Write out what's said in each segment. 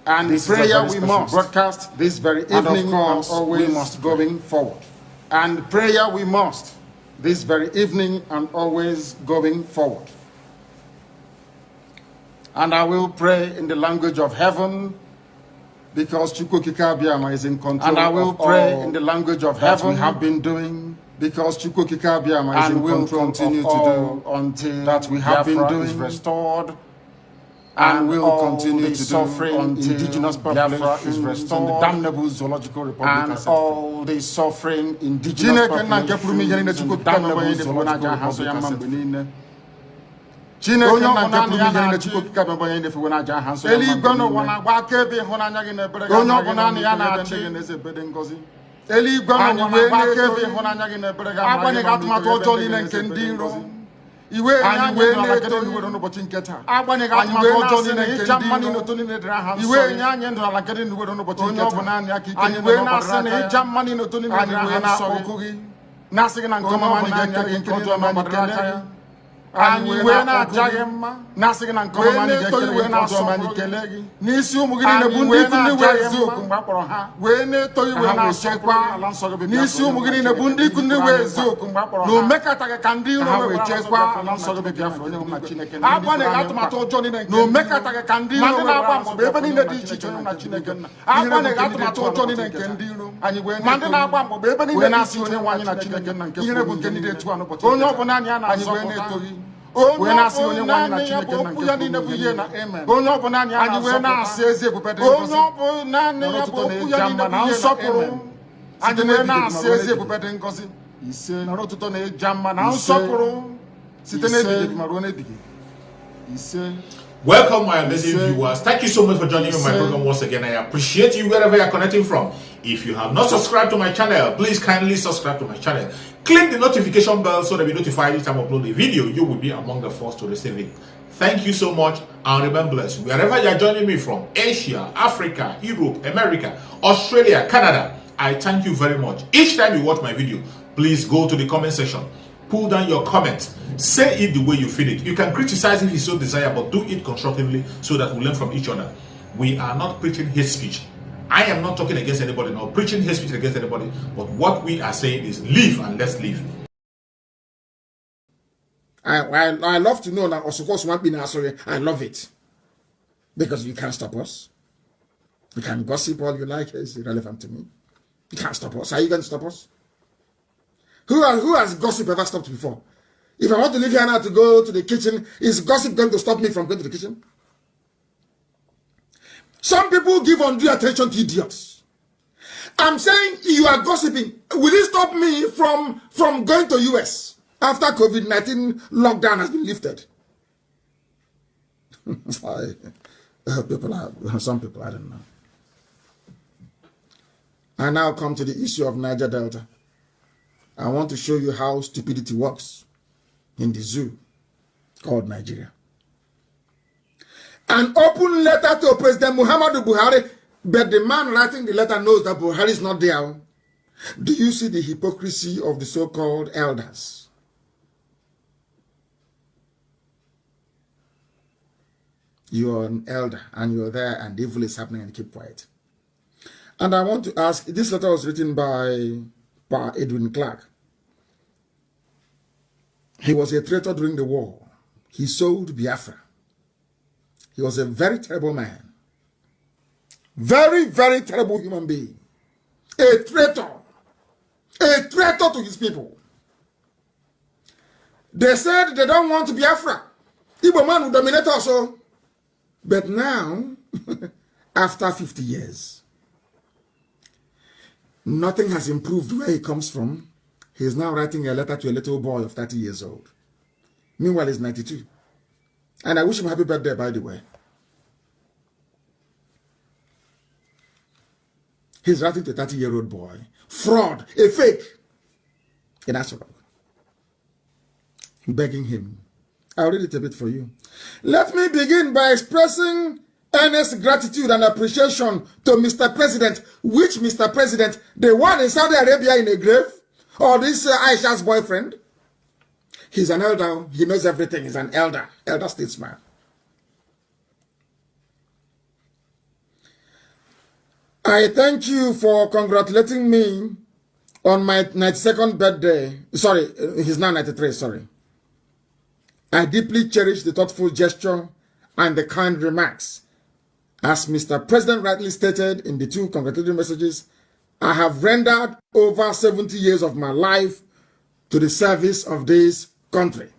And this prayer we must broadcast this very evening, and of course, always we must going forward. And prayer we must this very evening and always going forward. And I will pray in the language of heaven, because Chukwukika Biama is in control. And I will pray in the language of heaven we have been doing, because Chukwukika Biama is in control, continue to do until that we have been doing is restored. And will continue to suffering until indigenous population is restored in the damnable zoological republic, and all the suffering indigenous population in the damnable zoological republic. Iwe nyanye na-eto iwe n'ụbọchị nketa agbanyeghị atụmatụ na ịja mmanụ n'otoni na-edere aha nsọ iwe nyanye ndụ ala kedị n'uwe n'ụbọchị nketa onye ọ bụ naanị aka ike iwe na-asị na ịja mmanụ n'otoni na-edere aha nsọ okụghị na-asị gị na nke ọma anyị ga-ekele nke ọjọọ ma anyị kelee anyị iwe na-ajaghị mma na-asị gị na nke ọma anyị ga-ekele nke ọjọọ ma anyị kelee gị n'isi ụmụ gị niile bụ ndị ikwu ndị wee eziokwu mgbe a kpọrọ ha wee na-eto iwe na-echekwa ala nsọ gị n'isi ụmụ gị niile bụ ndị ikwu ndị wee eziokwu mgbe a kpọrọ ha na omekataghị ka ndị iro wee chekwa ala nsọ gị Biafra onye na Chineke agbanyeghị atụmatụ ọjọọ niile na omekataghị ka ndị iro na-agba mbọ ebe niile dị iche iche onye na Chineke nna agbanyeghị atụmatụ ọjọọ niile nke ndị iro anyị wee ma ndị na-agba mbọ ebe niile na-asị onye nwe anyị na Chineke nna nke ihere bụ nke niile etu a n'ụbọchị onye ọ bụla anyị a na-azọ wee na-etoghị onye na-asị onye nwanyị na Chineke na nke ya niile bụ ihe na amen onye ọ bụ naanị anyị wee na-asị ezi ebube dị ngozi onye ọ bụ naanị ya bụ okwu ya niile bụ ihe nsọpụrụ anyị wee na-asị ezi ebube dị ngozi ise nọrọ ụtụtụ na-eja mma na nsọpụrụ site n'ebighị ma ruo n'ebighị ise. Welcome, my amazing viewers. Thank you so much for joining me on my program once again. I appreciate you wherever you're connecting from. If you have not subscribed to my channel, please kindly subscribe to my channel. Click the notification bell so that we notify each time I upload a video. You will be among the first to receive it. Thank you so much and remain blessed. Wherever you're joining me from, Asia, Africa, Europe, America, Australia, Canada, I thank you very much. Each time you watch my video, please go to the comment section. Pull down your comments. Say it the way you feel it. You can criticize if you so desire, but do it constructively so that we learn from each other. We are not preaching hate speech. I am not talking against anybody, nor preaching hate speech against anybody. But what we are saying is live and let's live. I love to know that Osokos won't be sorry. I love it. Because you can't stop us. You can gossip all you like. It's irrelevant to me. You can't stop us. Are you going to stop us? Who has gossip ever stopped before? If I want to leave here now to go to the kitchen, is gossip going to stop me from going to the kitchen? Some people give undue attention to idiots. I'm saying you are gossiping. Will it stop me from going to US after COVID-19 lockdown has been lifted? Some people, I don't know. I now come to the issue of Niger Delta. I want to show you how stupidity works in the zoo called Nigeria. An open letter to President Muhammadu Buhari, but the man writing the letter knows that Buhari is not there. Do you see the hypocrisy of the so-called elders? You're an elder and you're there and evil is happening and you keep quiet. And I want to ask, this letter was written by Edwin Clark. He was a traitor during the war. He sold Biafra. He was a very terrible man. Very, very terrible human being. A traitor. A traitor to his people. They said they don't want Biafra. Igbo man will dominate also. But now, after 50 years, nothing has improved where he comes from. He is now writing a letter to a little boy of 30 years old. Meanwhile, he's 92. And I wish him happy birthday, by the way. He's writing to a 30-year-old boy. Fraud, a fake. In Asoro. Begging him. I'll read it a bit for you. Let me begin by expressing earnest gratitude and appreciation to Mr. President. Which Mr. President? The one in Saudi Arabia in a grave? Or this Aisha's boyfriend? He's an elder. He knows everything. He's an elder. Elder statesman. I thank you for congratulating me on my 92nd birthday. Sorry, he's now 93, sorry. I deeply cherish the thoughtful gesture and the kind remarks. As Mr. President rightly stated in the two congratulatory messages, I have rendered over 70 years of my life to the service of this country.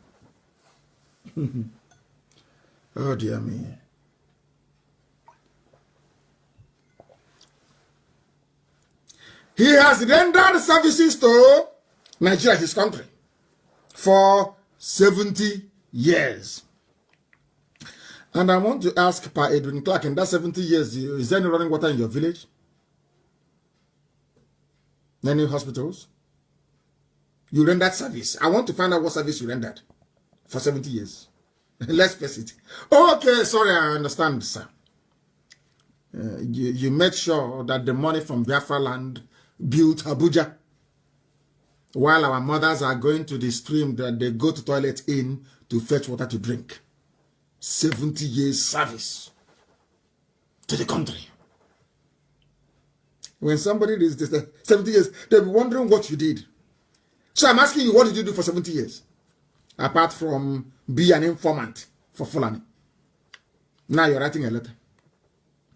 Oh dear me. He has rendered services to Nigeria, his country, for 70 years. And I want to ask Pa Edwin Clark, in that 70 years, is there any running water in your village? Any hospitals? You rendered service. I want to find out what service you rendered for 70 years. Let's face it. Okay, sorry, I understand, sir. You made sure that the money from Biafra land built Abuja, while our mothers are going to the stream that they go to toilet in to fetch water to drink. 70 years service to the country. When somebody is 70 years, they'll be wondering what you did. So I'm asking you, what did you do for 70 years? Apart from be an informant for Fulani. Now you're writing a letter.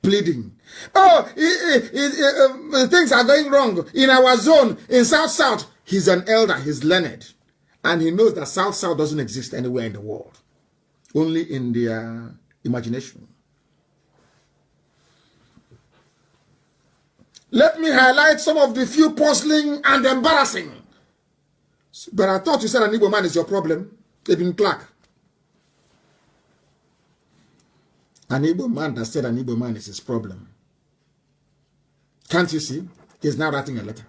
Pleading. Oh, things are going wrong in our zone, in South. He's an elder, he's learned. And he knows that South doesn't exist anywhere in the world. Only in their imagination. Let me highlight some of the few puzzling and embarrassing. But I thought you said an Igbo man is your problem. Edwin Clark. An Igbo man that said an Igbo man is his problem. Can't you see? He's now writing a letter.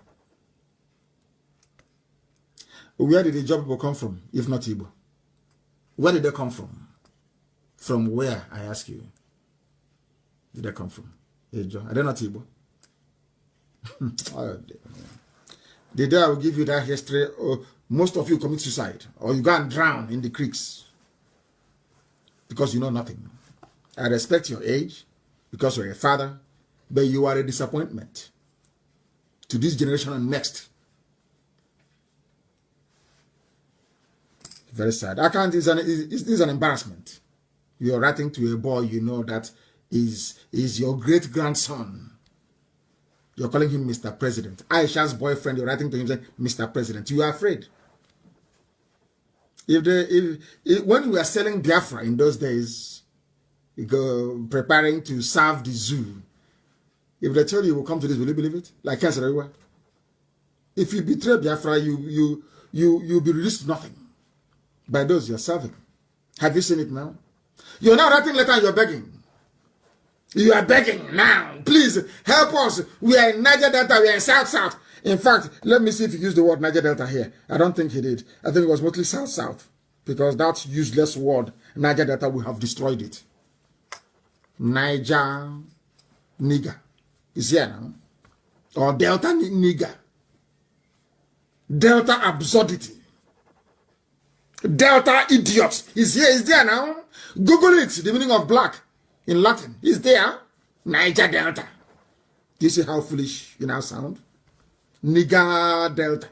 Where did the job people come from, if not Igbo? Where did they come from? From where, I ask you? Did they come from? Are they not Igbo? Oh, the day I will give you that history, most of you commit suicide, or you go and drown in the creeks because you know nothing. I respect your age because you're a father, but you are a disappointment to this generation and next. Very sad. I can't. It's an embarrassment. You're writing to a boy you know that is your great grandson. You're calling him Mr. President. Aisha's boyfriend, you're writing to him saying, Mr. President. You are afraid. When we were selling Biafra in those days, preparing to serve the zoo, if they tell you will come to this, will you believe it? Like cancer everywhere. If you betray Biafra, you'll be released to nothing by those you're serving. Have you seen it now? You're now writing letter and you're begging. You are begging now. Please help us. We are in Niger Delta. We are in South. In fact, let me see if he used the word Niger Delta here. I don't think he did. I think it was mostly South. Because that useless word, Niger Delta, we have destroyed it. Niger nigger is here now. Or Delta nigger. Delta absurdity. Delta idiots. Is here, is there now. Google it, the meaning of black in Latin. Is there. Niger Delta. Do you see how foolish you now sound? Niger Delta.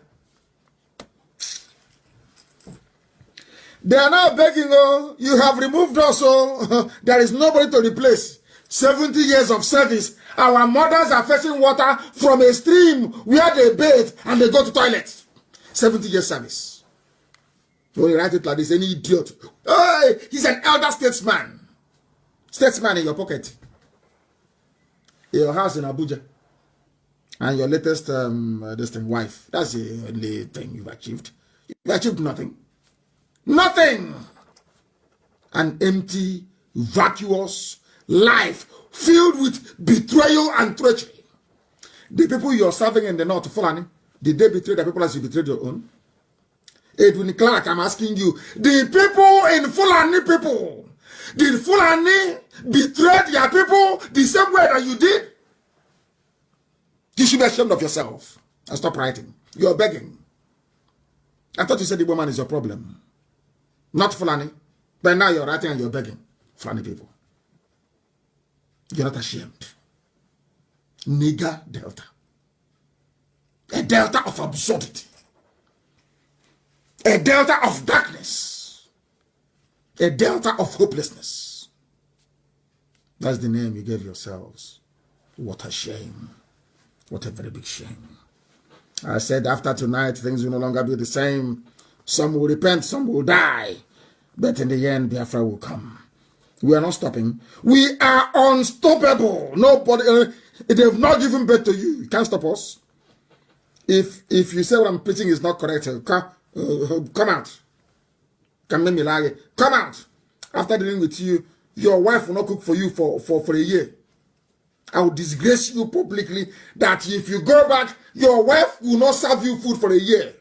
They are now begging, oh, you have removed us, oh, there is nobody to replace. 70 years of service. Our mothers are fetching water from a stream where they bathe and they go to toilets. 70 years service. When you write it like this, any idiot. Hey, he's an elder statesman. Statesman in your pocket. In your house in Abuja. And your latest wife. That's the only thing you've achieved. You've achieved nothing. Nothing. An empty, vacuous life filled with betrayal and treachery. The people you're serving in the north, Fulani, did they betray the people as you betrayed your own? Edwin Clark, I'm asking you, the people in Fulani people, did Fulani betray their people the same way that you did? You should be ashamed of yourself and stop writing. You're begging. I thought you said the woman is your problem. Not Fulani. But now you're writing and you're begging. Fulani people. You're not ashamed. Nigger Delta. A delta of absurdity. A delta of darkness. A delta of hopelessness. That's the name you gave yourselves. What a shame. What a very big shame. I said after tonight, things will no longer be the same. Some will repent, some will die. But in the end, Biafra will come. We are not stopping. We are unstoppable. Nobody, they've not given birth to you. You can't stop us. If you say what I'm preaching is not correct, come out. Come out. After dealing with you, your wife will not cook for you for a year. I will disgrace you publicly that if you go back, your wife will not serve you food for a year.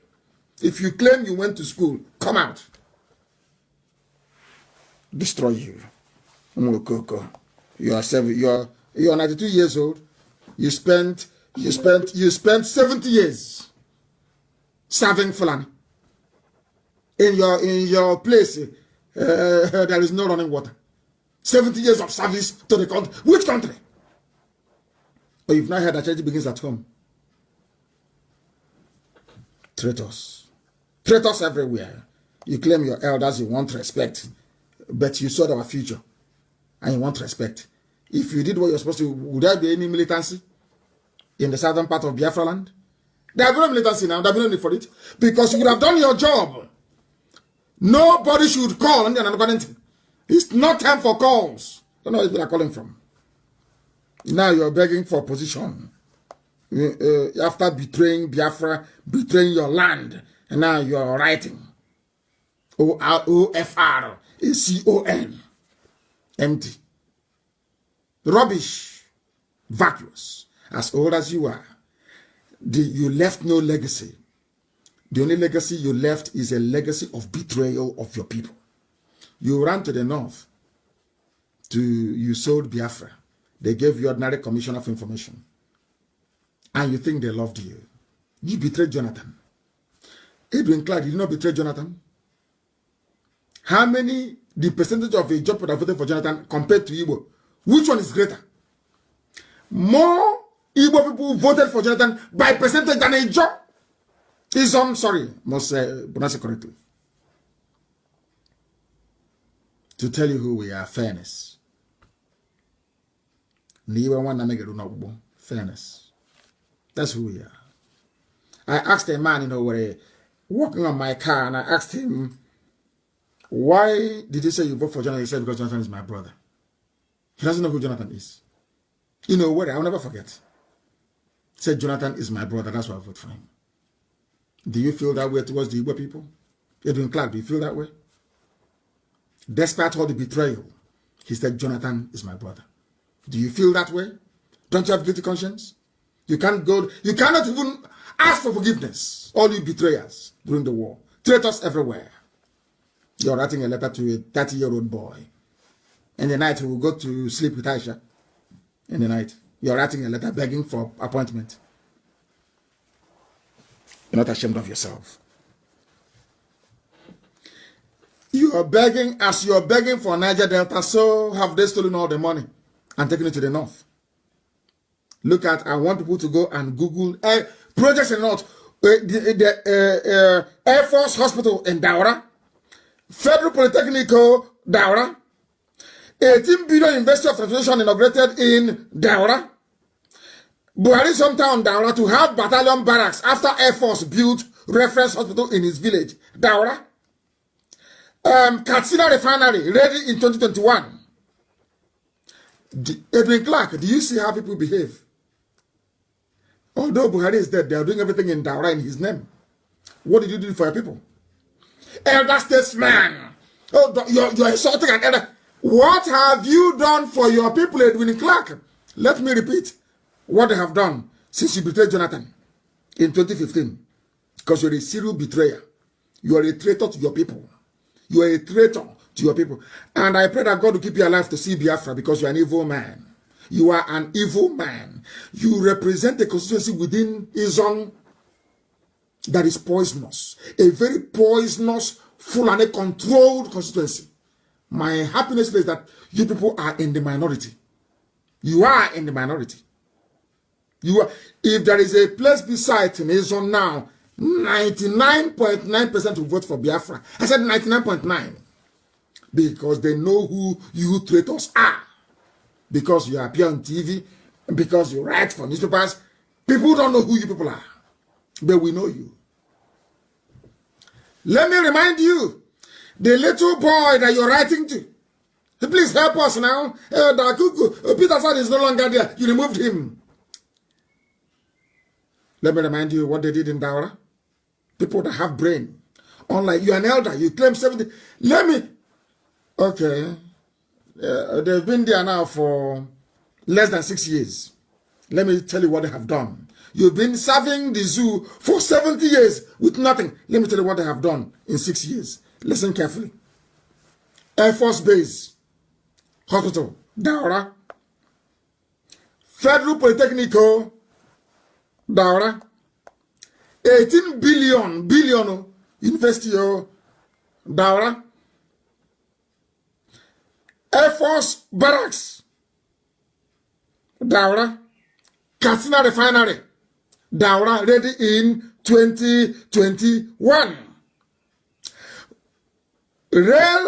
If you claim you went to school, come out. Destroy you. You are 92 years old. You spent 70 years serving Fulani. In your place, there is no running water. 70 years of service to the country. Which country? But you've not heard that charity begins at home. Traitors. Traitors everywhere. You claim your elders, you want respect. But you saw our future. And you want respect. If you did what you're supposed to, would there be any militancy in the southern part of Biafra land? There will be no militancy now. There will be no need for it. Because you would have done your job. Nobody should call. It's not time for calls. I don't know where people are calling from. Now you're begging for position. After betraying Biafra, betraying your land, and now you're writing. OFRACON. Empty. Rubbish. Vacuous. As old as you are. You left no legacy. The only legacy you left is a legacy of betrayal of your people. You ran to the north. You sold Biafra. They gave you ordinary commission of information. And you think they loved you. You betrayed Jonathan. Edwin Clark, did you not betray Jonathan? How many, the percentage of a job that voted for Jonathan compared to Igbo? Which one is greater? More Igbo people voted for Jonathan by percentage than a job. Sorry, must pronounce it correctly. To tell you who we are, fairness. Fairness. That's who we are. I asked a man, walking on my car, and I asked him, why did you say you vote for Jonathan? He said, because Jonathan is my brother. He doesn't know who Jonathan is. I'll never forget. He said, Jonathan is my brother, that's why I vote for him. Do you feel that way towards the Igbo people? Edwin Clark, do you feel that way? Despite all the betrayal, he said, Jonathan is my brother. Do you feel that way? Don't you have guilty conscience? You cannot even ask for forgiveness. All you betrayers during the war. Traitors everywhere. You're writing a letter to a 30-year-old boy. In the night, he will go to sleep with Aisha. In the night, you're writing a letter begging for appointment. You're not ashamed of yourself. You are begging, as you are begging for Niger Delta, so have they stolen all the money and taken it to the north. Look at, I want people to go and Google projects in the north. The Air Force Hospital in Daura, Federal Polytechnical Daura, 18 billion University of Translation inaugurated in Daura, Buhari's hometown Daura to have battalion barracks after Air Force built reference hospital in his village, Daura. Katsina refinery ready in 2021. Edwin Clark, do you see how people behave? Although Buhari is dead, they are doing everything in Daura in his name. What did you do for your people? Elder statesman. Oh, you're insulting an elder. What have you done for your people, Edwin Clark? Let me repeat what they have done since you betrayed Jonathan in 2015. Because you're a serial betrayer. You are a traitor to your people. You are a traitor to your people. And I pray that God will keep you alive to see Biafra because you are an evil man. You are an evil man. You represent a constituency within Izon that is poisonous. A very poisonous, full and controlled constituency. My happiness is that you people are in the minority. You are in the minority. You are. If there is a place beside Izon now, 99.9% will vote for Biafra. I said 99.9 because they know who you traitors are. Because you appear on TV, because you write for newspapers, people don't know who you people are. But we know you. Let me remind you, the little boy that you're writing to, please help us now. Peter Sad is no longer there. You removed him. Let me remind you what they did in Daura. People that have brain. Unlike you're an elder, you claim 70. Let me. Okay. They've been there now for less than 6 years. Let me tell you what they have done. You've been serving the zoo for 70 years with nothing. Let me tell you what they have done in 6 years. Listen carefully. Air Force Base, Hospital, Daura. Federal Polytechnical, Daura. 18 billion, University of Daura. Air Force Barracks, Daura. Katsina Refinery, Daura, ready in 2021. Rail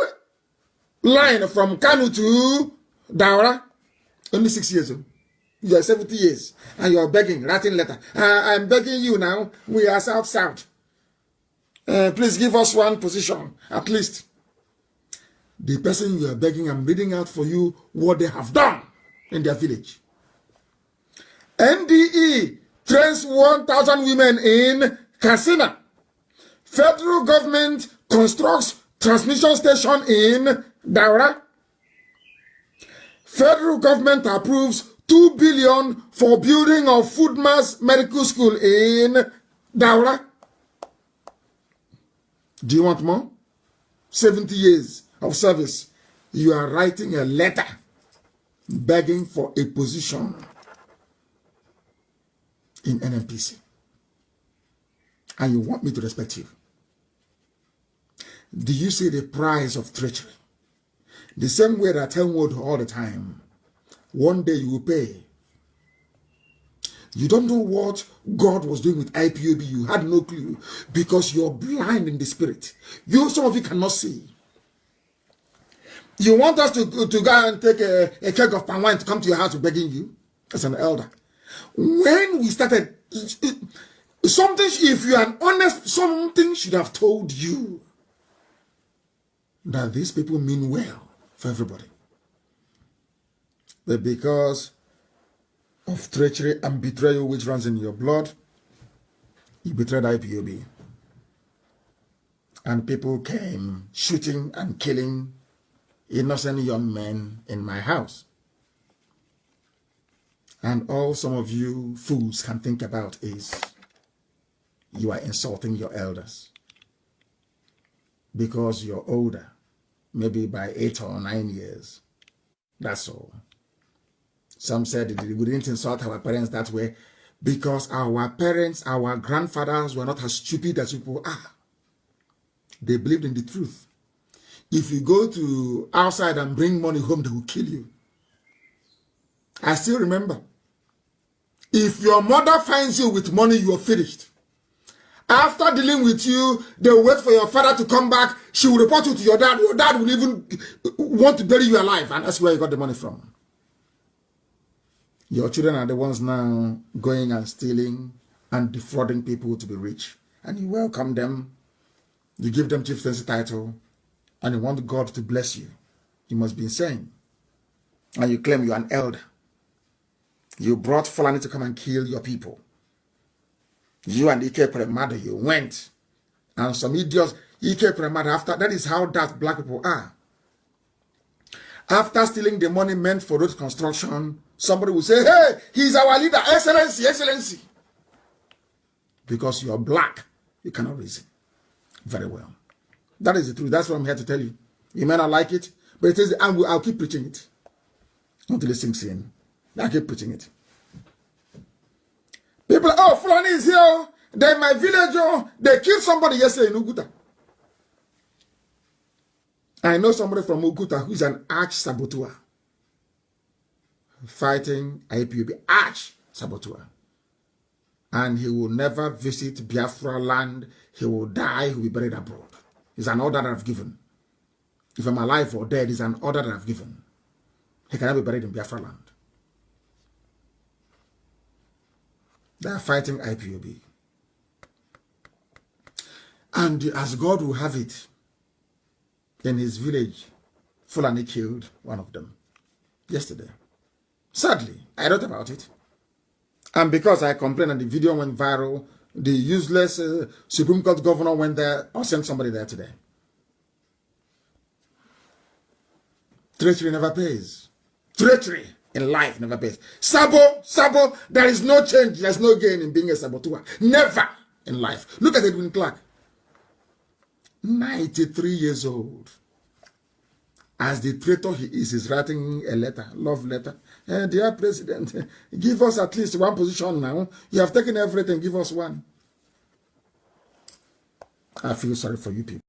line from Kanu to Daura, only 6 years old. You are 70 years and you are begging, writing letter. I'm begging you now, we are South. Please give us one position, at least. The person you are begging, I'm reading out for you what they have done in their village. NDE trains 1,000 women in Katsina. Federal government constructs transmission station in Daura. Federal government approves 2 billion for building of Food Mass Medical School in Daura. Do you want more? 70 years of service. You are writing a letter begging for a position in NNPC. And you want me to respect you. Do you see the price of treachery? The same way that I tell word all the time. One day you will pay. You don't know what God was doing with IPOB. You had no clue because you're blind in the spirit. Some of you cannot see. You want us to go and take a keg of palm wine to come to your house begging you as an elder. When we started, something, if you are honest, something should have told you that these people mean well for everybody. But because of treachery and betrayal which runs in your blood, you betrayed IPOB. And people came shooting and killing innocent young men in my house. And all some of you fools can think about is you are insulting your elders because you're older, maybe by 8 or 9 years. That's all. Some said we didn't insult our parents that way. Because our parents, our grandfathers were not as stupid as people are. They believed in the truth. If you go to outside and bring money home, they will kill you. I still remember. If your mother finds you with money, you are finished. After dealing with you, they will wait for your father to come back. She will report you to your dad. Your dad will even want to bury you alive. And that's where you got the money from. Your children are the ones now going and stealing and defrauding people to be rich. And you welcome them. You give them chieftaincy title. And you want God to bless you. You must be insane. And you claim you're an elder. You brought Fulani to come and kill your people. You and Ike Premada, you went. And some idiots, Ike Premada, after, that is how that black people are. After stealing the money meant for road construction, somebody will say, hey, he's our leader, excellency, excellency. Because you are black, you cannot reason. Very well. That is the truth. That's what I'm here to tell you. You may not like it, but it is, I'll keep preaching it. Until it sinks in. I'll keep preaching it. People, oh, Fulani is here. They're in my village. Oh, they killed somebody yesterday in Uguta. I know somebody from Uguta who's an arch-saboteur. Fighting IPOB. Arch-saboteur. And he will never visit Biafra land. He will die. He will be buried abroad. It's an order that I've given. If I'm alive or dead, it's an order that I've given. He cannot be buried in Biafra land. They are fighting IPOB. And as God will have it, in his village, Fulani killed one of them yesterday. Sadly, I wrote about it. And because I complained and the video went viral, the useless Supreme Court governor went there or sent somebody there today. Treachery never pays. Treachery in life never pays. Sabo, there is no change, there's no gain in being a saboteur. Never in life. Look at Edwin Clark. 93 years old. As the traitor he is, he's writing a letter, love letter. Dear President, give us at least one position now. You have taken everything, give us one. I feel sorry for you people.